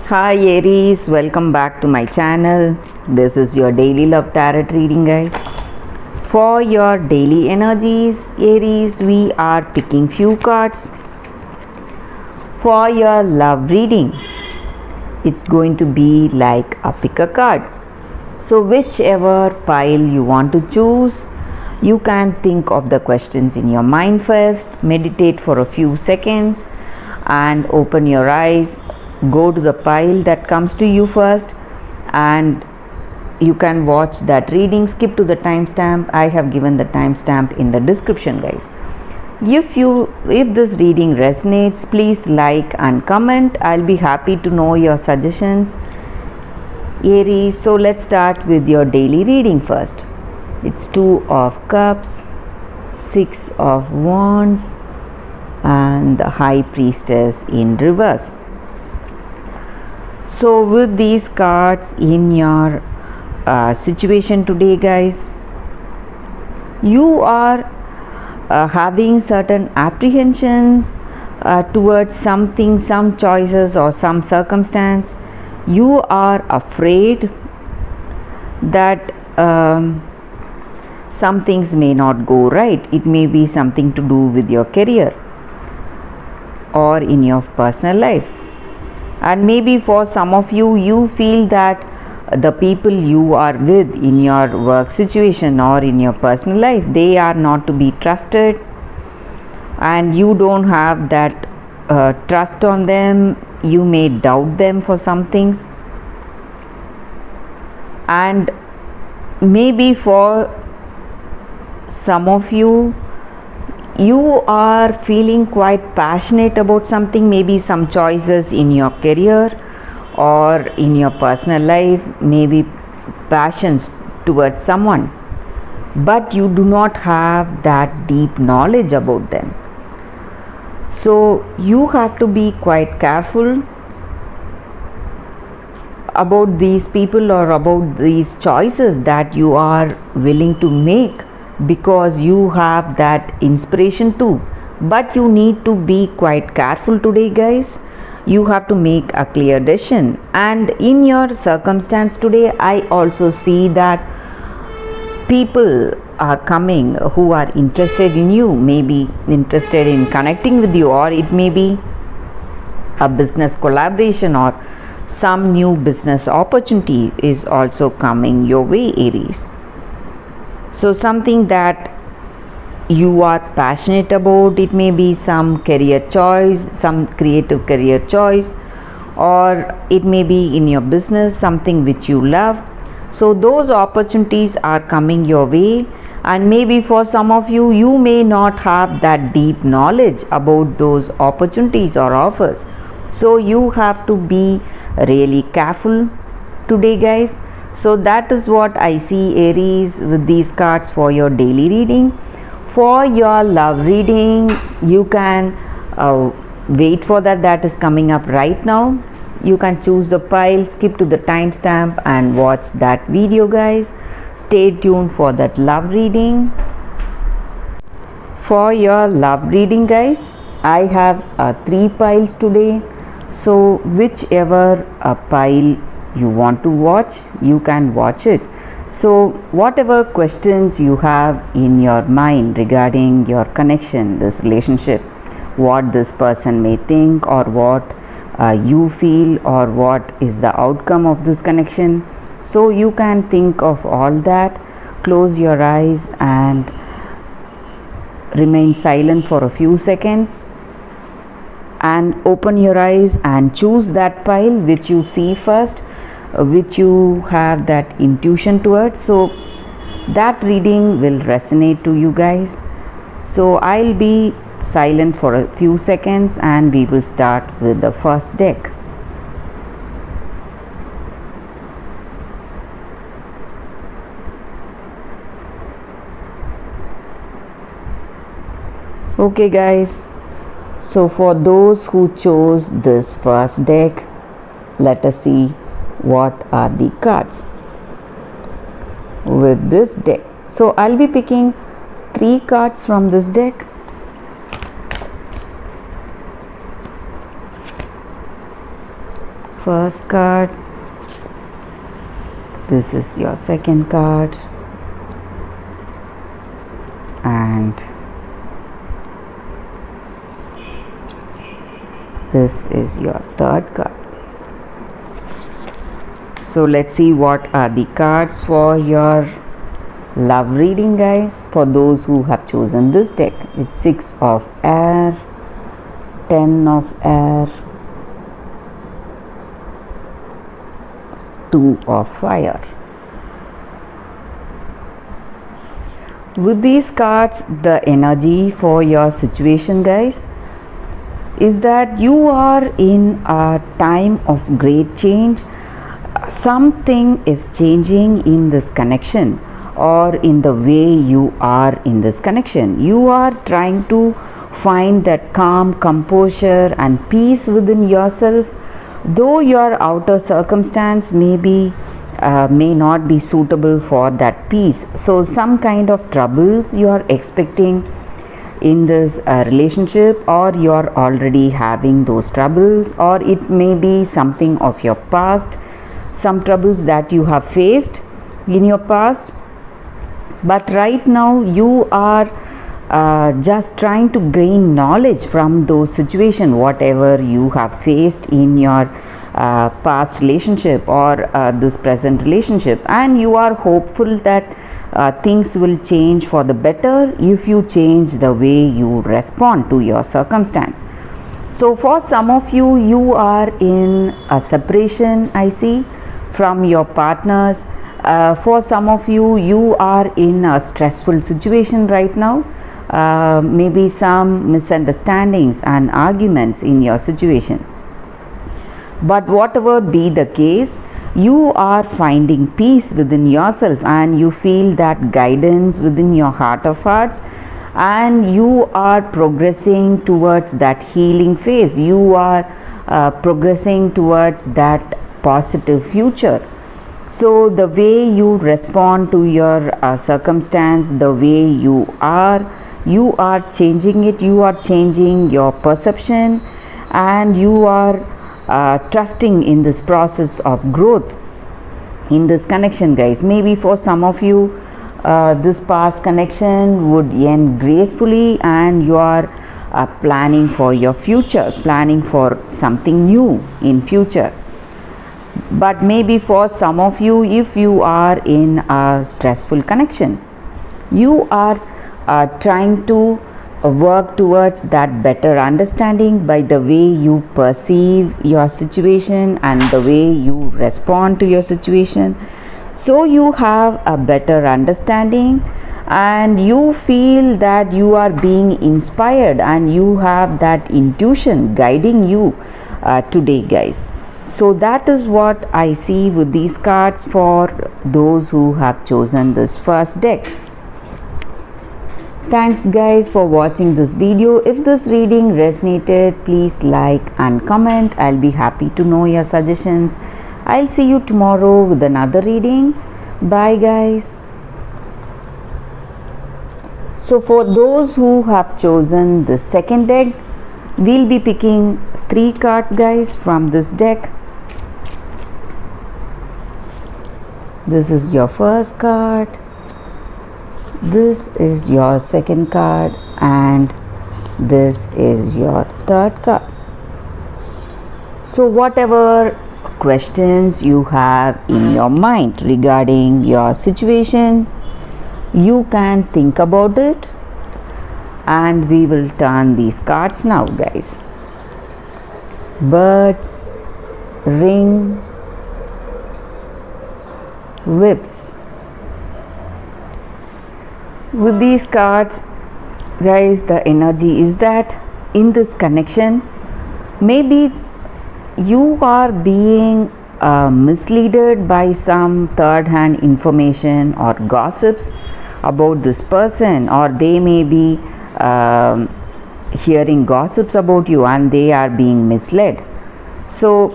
Hi Aries, welcome back to my channel. This is your daily love tarot reading, guys. For your daily energies, Aries, we are picking few cards. For your love reading, it's going to be like a pick a card. So whichever pile you want to choose, you can think of the questions in your mind first, meditate for a few seconds and open your eyes. Go to the pile that comes to you first and you can watch that reading. Skip to the timestamp. I have given the timestamp in the description, guys. If this reading resonates, please like and comment. I'll be happy to know your suggestions, Aries. So let's start with your daily reading first. It's 2 of Cups, 6 of Wands and the High Priestess in reverse. So with these cards in your situation today, guys, you are having certain apprehensions towards something, some choices or some circumstance. You are afraid that some things may not go right. It may be something to do with your career or in your personal life. And maybe for some of you, you feel that the people you are with in your work situation or in your personal life, they are not to be trusted and you don't have that trust on them. You may doubt them for some things. And maybe for some of you, you are feeling quite passionate about something, maybe some choices in your career or in your personal life, maybe passions towards someone, but you do not have that deep knowledge about them. So you have to be quite careful about these people or about these choices that you are willing to make, because you have that inspiration too. But you need to be quite careful today, guys. You have to make a clear decision. And in your circumstance today, I also see that people are coming who are interested in you, maybe interested in connecting with you, or it may be a business collaboration or some new business opportunity is also coming your way, Aries. So something that you are passionate about, it may be some career choice, some creative career choice, or it may be in your business, something which you love. So those opportunities are coming your way, and maybe for some of you, you may not have that deep knowledge about those opportunities or offers. So you have to be really careful today, guys. So that is what I see, Aries, with these cards for your daily reading. For your love reading, you can wait for that is coming up right now. You can choose the pile, skip to the timestamp and watch that video, guys. Stay tuned for that love reading. For your love reading, guys, I have 3 piles today. So whichever pile you want to watch, you can watch it. So whatever questions you have in your mind regarding your connection, this relationship, what this person may think or what you feel, or what is the outcome of this connection, so you can think of all that. Close your eyes and remain silent for a few seconds and open your eyes and choose that pile which you see first, which you have that intuition towards. So that reading will resonate to you, guys. So I'll be silent for a few seconds and we will start with the first deck. Okay, guys, so for those who chose this first deck, let us see what are the cards with this deck. So I'll be picking 3 cards from this deck. first card. This is your second card. And this is your third card, guys. So let's see what are the cards for your love reading, guys. For those who have chosen this deck, it's 6 of air, 10 of air, 2 of fire. With these cards, the energy for your situation, guys, is that you are in a time of great change. Something is changing in this connection, or in the way you are in this connection. You are trying to find that calm, composure and peace within yourself, though your outer circumstance may not be suitable for that peace. So some kind of troubles you are expecting in this relationship, or you are already having those troubles, or it may be something of your past, some troubles that you have faced in your past. But right now you are just trying to gain knowledge from those situations, whatever you have faced in your past relationship or this present relationship, and you are hopeful that things will change for the better if you change the way you respond to your circumstance. So for some of you, you are in a separation, I see, from your partners. For some of you, you are in a stressful situation right now. Maybe some misunderstandings and arguments in your situation. But whatever be the case, you are finding peace within yourself, and you feel that guidance within your heart of hearts, and you are progressing towards that healing phase. You are progressing towards that positive future. So the way you respond to your circumstance, the way you are changing it. You are changing your perception, and you are trusting in this process of growth in this connection, guys. Maybe for some of you, this past connection would end gracefully, and you are planning for your future, planning for something new in future. But maybe for some of you, if you are in a stressful connection, you are trying to work towards that better understanding by the way you perceive your situation and the way you respond to your situation. So you have a better understanding, and you feel that you are being inspired, and you have that intuition guiding you today, guys. So that is what I see with these cards for those who have chosen this first deck. Thanks guys for watching this video. If this reading resonated, please like and comment. I'll be happy to know your suggestions. I'll see you tomorrow with another reading. Bye guys. So for those who have chosen the second deck, we'll be picking 3 cards, guys, from this deck. This is your first card, this is your second card, and this is your third card. So whatever questions you have in your mind regarding your situation, you can think about it, and we will turn these cards now, guys. Birds, ring, whips. With these cards, guys, the energy is that in this connection, maybe you are being misled by some third hand information or gossips about this person, or they may be hearing gossips about you and they are being misled. So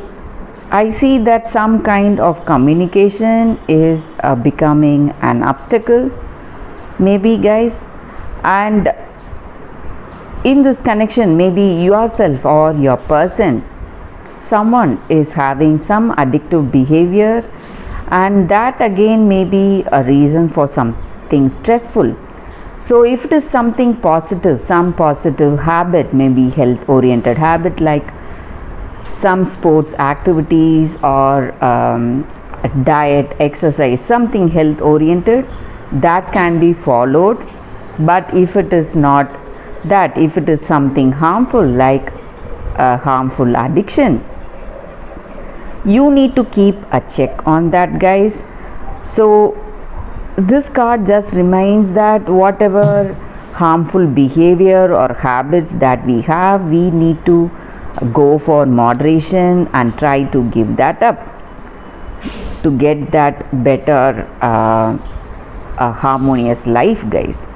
I see that some kind of communication is becoming an obstacle, maybe, guys. And in this connection, maybe yourself or your person someone is having some addictive behavior, and that again may be a reason for something stressful. So if it is something positive, some positive habit, maybe health oriented habit like some sports activities or diet, exercise, something health oriented, that can be followed. But if it is not that, if it is something harmful like a harmful addiction, you need to keep a check on that, guys. So this card just reminds that whatever harmful behavior or habits that we have, we need to go for moderation and try to give that up to get that better harmonious life, guys.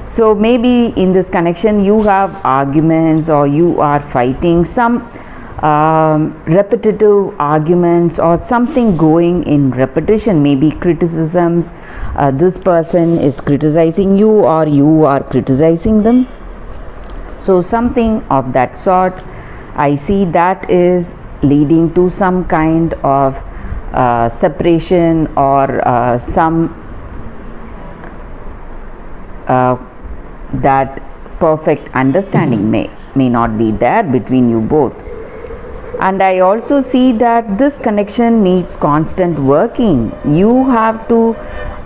So maybe in this connection you have arguments, or you are fighting some repetitive arguments or something going in repetition, maybe criticisms. This person is criticizing you or you are criticizing them. So something of that sort, I see that is leading to some kind of separation, or some that perfect understanding may not be there between you both. And I also see that this connection needs constant working. You have to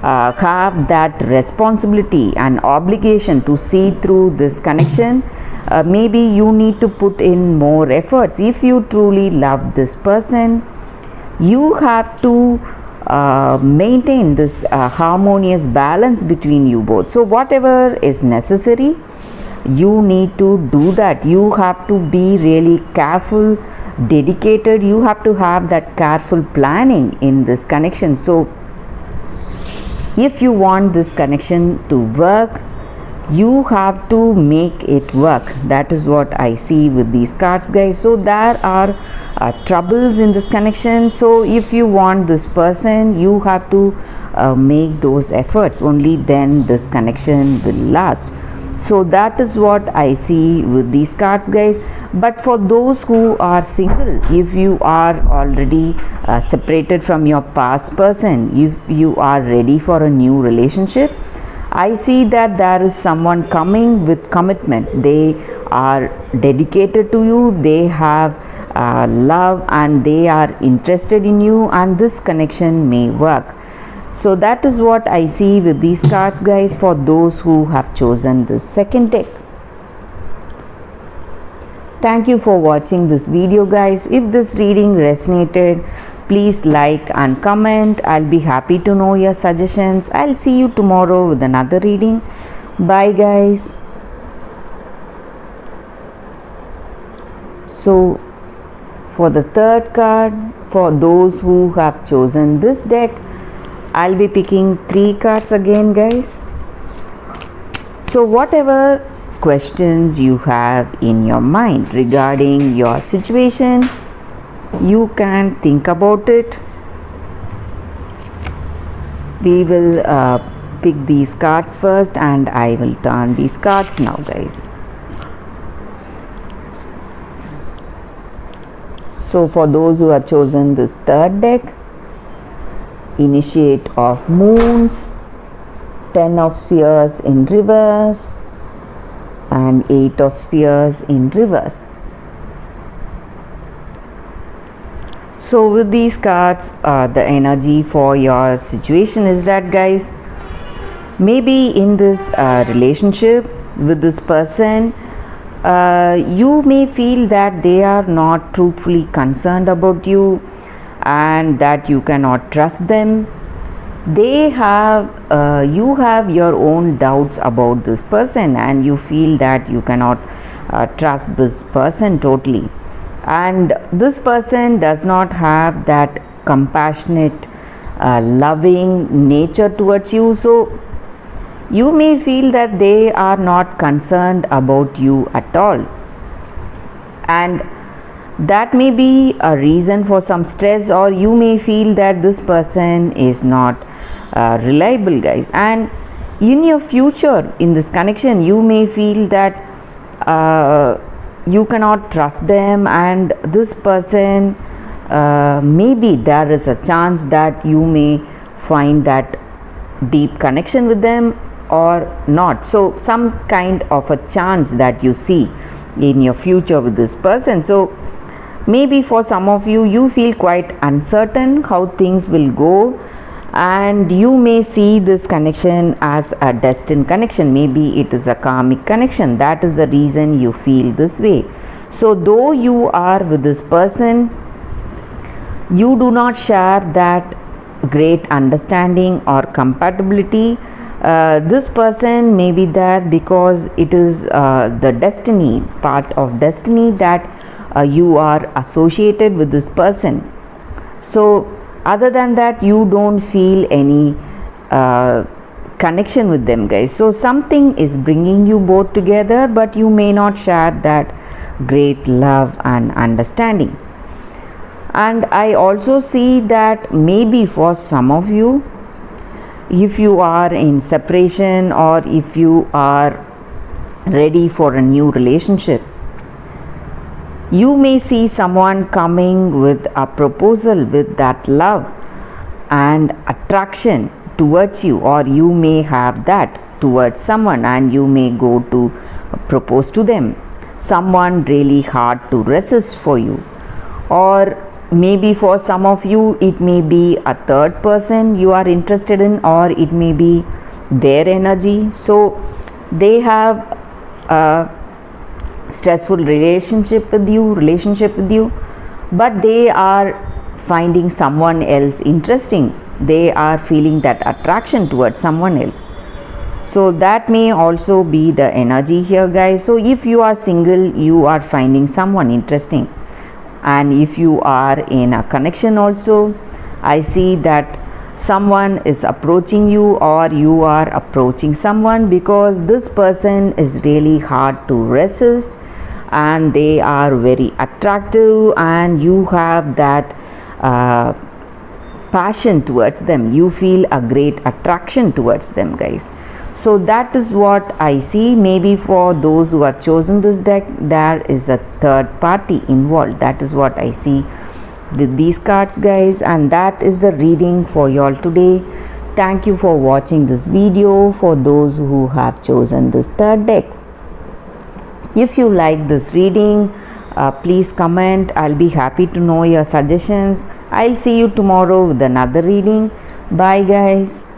have that responsibility and obligation to see through this connection. Maybe you need to put in more efforts. If you truly love this person, you have to maintain this harmonious balance between you both. So whatever is necessary, you need to do that. You have to be really careful, dedicated. You have to have that careful planning in this connection. So if you want this connection to work, you have to make it work. That is what I see with these cards, guys. So there are troubles in this connection. So if you want this person, you have to make those efforts. Only then this connection will last. So that is what I see with these cards, guys. But for those who are single, if you are already separated from your past person, if you are ready for a new relationship, I see that there is someone coming with commitment. They are dedicated to you, they have love, and they are interested in you, and this connection may work. So that is what I see with these cards, guys, for those who have chosen this second deck. Thank you for watching this video, guys. If this reading resonated, please like and comment. I'll be happy to know your suggestions. I'll see you tomorrow with another reading. Bye, guys. So for the third card, for those who have chosen this deck, I'll be picking 3 cards again, guys. So whatever questions you have in your mind regarding your situation, you can think about it. We will pick these cards first, and I will turn these cards now, guys. So for those who have chosen this third deck, Initiate of Moons, 10 of Spheres in reverse, and 8 of Spheres in reverse. So with these cards, the energy for your situation is that, guys, maybe in this relationship with this person, you may feel that they are not truthfully concerned about you, and that you cannot trust them. They have you have your own doubts about this person, and you feel that you cannot trust this person totally, and this person does not have that compassionate loving nature towards you. So you may feel that they are not concerned about you at all, and that may be a reason for some stress, or you may feel that this person is not reliable, guys. And in your future in this connection, you may feel that you cannot trust them, and this person, maybe there is a chance that you may find that deep connection with them or not. So some kind of a chance that you see in your future with this person. So maybe for some of you, you feel quite uncertain how things will go, and you may see this connection as a destined connection. Maybe it is a karmic connection. That is the reason you feel this way. So though you are with this person, you do not share that great understanding or compatibility. This person may be there because it is the destiny, part of destiny, that you are associated with this person. So other than that, you don't feel any connection with them, guys. So something is bringing you both together, but you may not share that great love and understanding. And I also see that maybe for some of you, if you are in separation or if you are ready for a new relationship, you may see someone coming with a proposal with that love and attraction towards you, or you may have that towards someone and you may go to propose to them. Someone really hard to resist for you, or maybe for some of you it may be a third person you are interested in, or it may be their energy. So they have a stressful relationship with you, but they are finding someone else interesting. They are feeling that attraction towards someone else. So that may also be the energy here, guys. So if you are single, you are finding someone interesting, and if you are in a connection also, I see that someone is approaching you or you are approaching someone, because this person is really hard to resist and they are very attractive, and you have that passion towards them. You feel a great attraction towards them, guys. So that is what I see. Maybe for those who have chosen this deck, there is a third party involved. That is what I see with these cards, guys, and that is the reading for y'all today. Thank you for watching this video. For those who have chosen this third deck, if you like this reading, please comment. I'll be happy to know your suggestions. I'll see you tomorrow with another reading. Bye, guys.